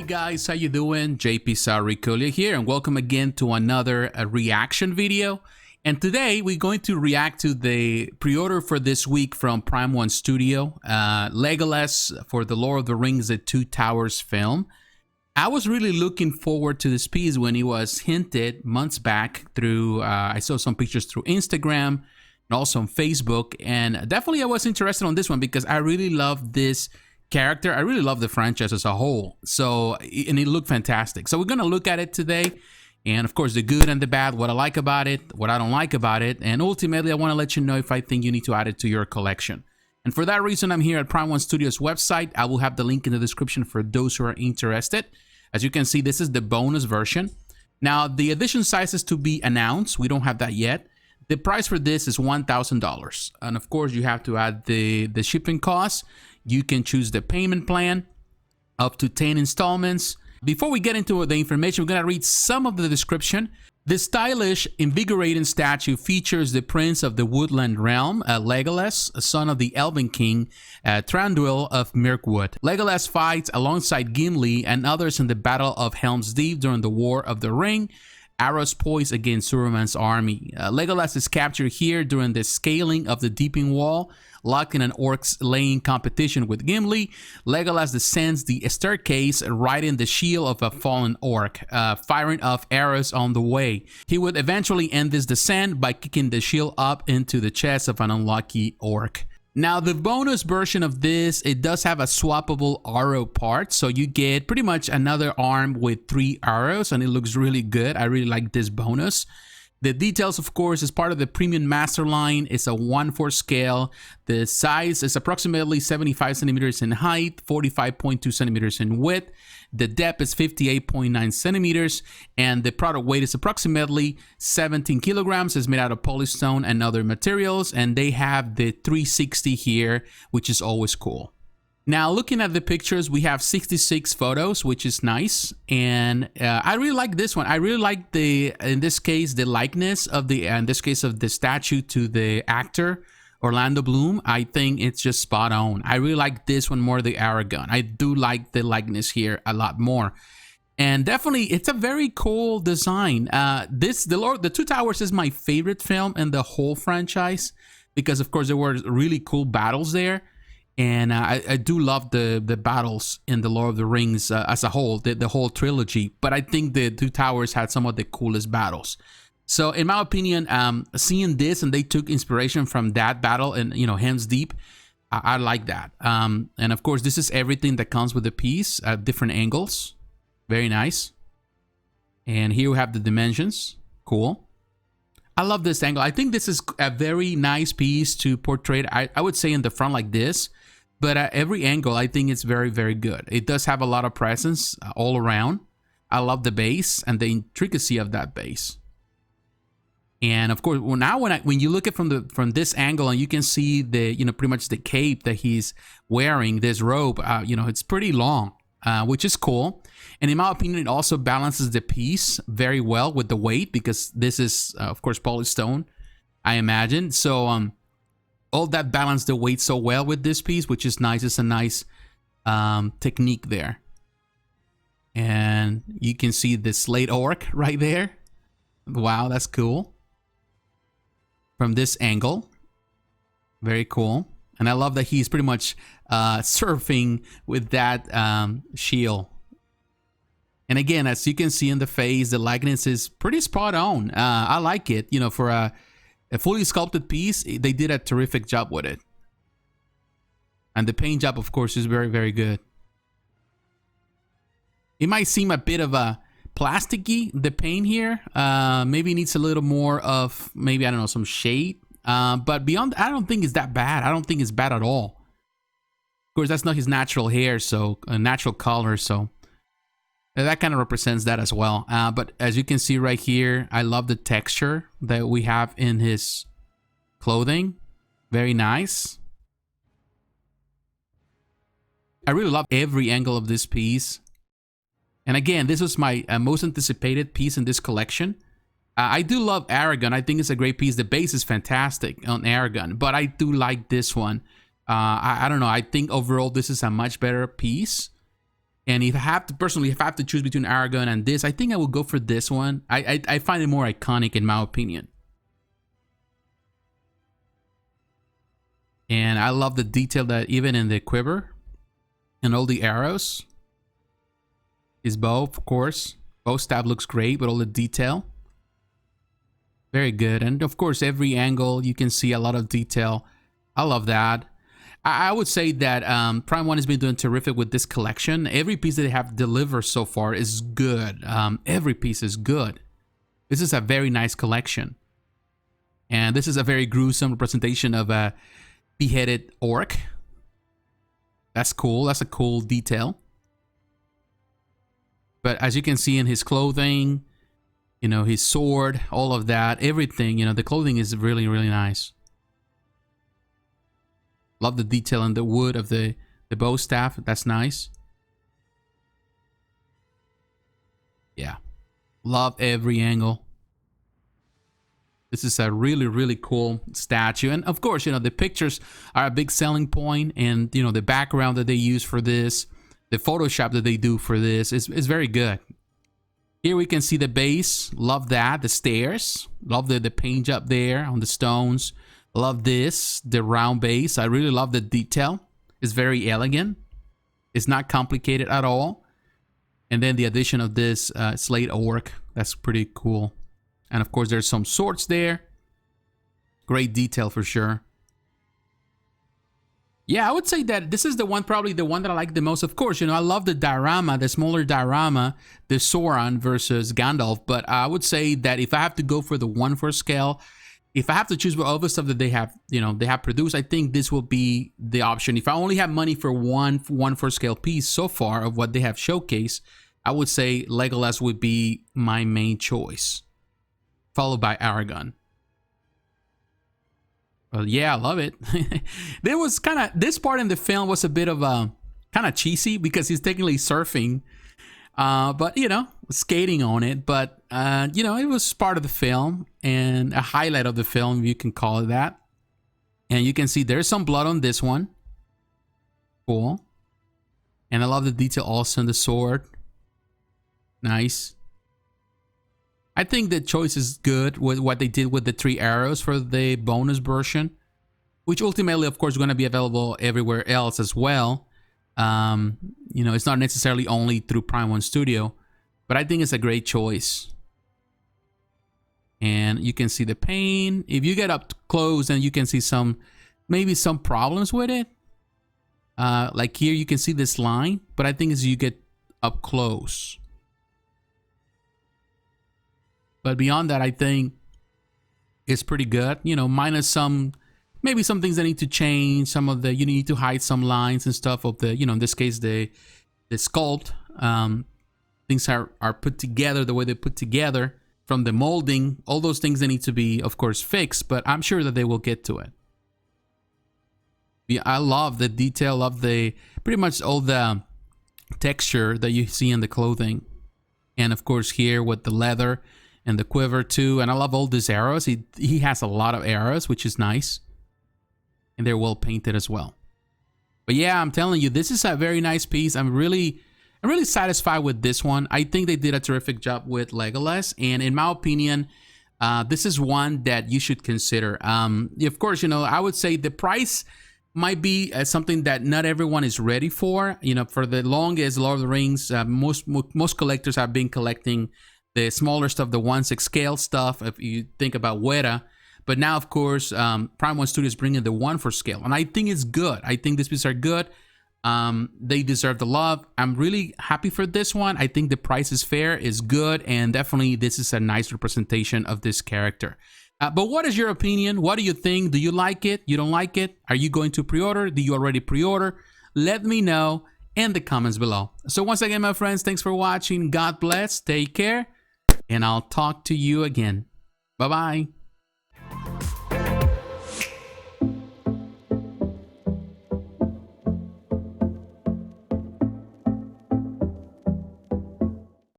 guys, how you doing? jpsarrireviews here, and welcome again to another reaction video. And today we're going to react to the pre-order for this week from Prime1 Studio, Legolas for the Lord of the Rings: The Two Towers film. I was really looking forward to this piece when it was hinted months back through, I saw some pictures through Instagram and also on Facebook, and definitely I was interested on this one because I really love this character. I really love the franchise as a whole. So, and it looked fantastic. So we're going to look at it today. And of course, the good and the bad, what I like about it, what I don't like about it. And ultimately, I want to let you know if I think you need to add it to your collection. And for that reason, I'm here at Prime1 Studio's website. I will have the link in the description for those who are interested. As you can see, this is the bonus version. Now, the edition size is to be announced. We don't have that yet. The price for this is $1,000. And of course, you have to add the shipping costs. You can choose the payment plan up to 10 installments. Before we get into the information, we're going to read some of the description. The stylish, invigorating statue features the prince of the woodland realm, Legolas, son of the Elven King, Thranduil of Mirkwood. Legolas fights alongside Gimli and others in the Battle of Helm's Deep during the War of the Ring. Arrows poised against Saruman's army. Legolas is captured here during the scaling of the Deeping Wall, locked in an orc's laying competition with Gimli. Legolas descends the staircase, riding the shield of a fallen orc, firing off arrows on the way. He would eventually end this descent by kicking the shield up into the chest of an unlucky orc. Now, the bonus version of this, it does have a swappable arrow part, so you get pretty much another arm with 3 arrows, and it looks really good. I really like this bonus. The details, of course, is part of the premium Masterline. It's a 1/4 scale. The size is approximately 75 centimeters in height, 45.2 centimeters in width. The depth is 58.9 centimeters, and the product weight is approximately 17 kilograms. It's made out of polystone and other materials, and they have the 360 here, which is always cool. Now, looking at the pictures, we have 66 photos, which is nice. And I really like this one. I really like in this case, the likeness of in this case of the statue to the actor, Orlando Bloom. I think it's just spot on. I really like this one more, the Aragorn. I do like the likeness here a lot more. And definitely, it's a very cool design. The Two Towers is my favorite film in the whole franchise because, of course, there were really cool battles there. And I do love the battles in the Lord of the Rings as a whole, the whole trilogy. But I think the Two Towers had some of the coolest battles. So in my opinion, seeing this and they took inspiration from that battle and, you know, Helm's Deep, I like that. And of course, this is everything that comes with the piece at different angles. Very nice. And here we have the dimensions. Cool. I love this angle. I think this is a very nice piece to portray. I would say in the front like this. But at every angle, I think it's very, very good. It does have a lot of presence all around. I love the base and the intricacy of that base. And of course, well, now when you look at from this angle and you can see the pretty much the cape that he's wearing, this robe, it's pretty long, which is cool. And in my opinion, it also balances the piece very well with the weight because this is of course polystone, I imagine. So all that balanced the weight so well with this piece, which is nice. It's a nice technique there. And you can see the slate orc right there. Wow, that's cool. From this angle. Very cool. And I love that he's pretty much surfing with that shield. And again, as you can see in the face, the likeness is pretty spot on. I like it. You know, for a fully sculpted piece, they did a terrific job with it. And the paint job, of course, is very, very good. It might seem a bit of a plasticky, the paint here. Maybe needs a little more of, maybe, I don't know, some shade. But beyond, I don't think it's that bad. I don't think it's bad at all. Of course, that's not his natural hair, so natural color, so that kind of represents that as well. But as you can see right here, I love the texture that we have in his clothing. Very nice. I really love every angle of this piece. And again, this was my most anticipated piece in this collection. I do love Aragorn. I think it's a great piece. The base is fantastic on Aragorn, but I do like this one. I don't know. I think overall this is a much better piece. And if I have to personally, if I have to choose between Aragon and this, I think I will go for this one. I find it more iconic in my opinion. And I love the detail that even in the quiver and all the arrows. His bow, of course. Bow stab looks great with all the detail. Very good. And of course, every angle you can see a lot of detail. I love that. I would say that Prime1 has been doing terrific with this collection. Every piece that they have delivered so far is good. Every piece is good. This is a very nice collection. And this is a very gruesome representation of a beheaded orc. That's cool. That's a cool detail. But as you can see in his clothing, you know, his sword, all of that, everything, you know, the clothing is really, really nice. Love the detail in the wood of the bow staff. That's nice. Yeah. Love every angle. This is a really, really cool statue. And of course, you know, the pictures are a big selling point. And, you know, the background that they use for this, the Photoshop that they do for this is very good. Here we can see the base. Love that. The stairs. Love the paint up there on the stones. Love this. The round base. I really love the detail. It's very elegant. It's not complicated at all. And then the addition of this slate orc. That's pretty cool. And of course, there's some swords there. Great detail for sure. Yeah, I would say that this is the one, probably the one that I like the most. Of course, you know, I love the diorama, the smaller diorama, the Sauron versus Gandalf. But I would say that if I have to go for the 1/4 scale, if I have to choose all the stuff that they have, you know, they have produced, I think this will be the option. If I only have money for one 1/4 scale piece so far of what they have showcased, I would say Legolas would be my main choice, followed by Aragon. Well, yeah, I love it. There was kind of, this part in the film was a bit of a kind of cheesy because he's technically surfing, but you know, skating on it. But you know, it was part of the film and a highlight of the film, you can call it that. And you can see there's some blood on this one. Cool. And I love the detail also in the sword. Nice. I think the choice is good with what they did with the 3 arrows for the bonus version, which ultimately, of course, is going to be available everywhere else as well. You know, it's not necessarily only through Prime1 Studio, but I think it's a great choice. And you can see the paint. If you get up close, then you can see maybe some problems with it. Like here, you can see this line, but I think as you get up close. But beyond that, I think it's pretty good. You know, minus maybe some things that need to change. Some of you need to hide some lines and stuff of the, you know, in this case, the sculpt. Things are put together the way they put together from the molding. All those things that need to be, of course, fixed, but I'm sure that they will get to it. Yeah, I love the detail of pretty much all the texture that you see in the clothing. And of course here with the leather and the quiver too. And I love all these arrows. He has a lot of arrows, which is nice. And they're well painted as well. But yeah, I'm telling you, this is a very nice piece. I'm really satisfied with this one. I think they did a terrific job with Legolas. And in my opinion, this is one that you should consider. Of course, you know, I would say the price might be something that not everyone is ready for. You know, for the longest, Lord of the Rings, most collectors have been collecting the smaller stuff, the 1/6 scale stuff, if you think about Weta. But now, of course, Prime1 Studio is bringing the 1/4 scale. And I think it's good. I think these pieces are good. They deserve the love. I'm really happy for this one. I think the price is fair, is good, and definitely this is a nice representation of this character. But what is your opinion? What do you think? Do you like it? You don't like it? Are you going to pre-order? Do you already pre-order? Let me know in the comments below. So once again, my friends, thanks for watching. God bless. Take care. And I'll talk to you again. Bye-bye.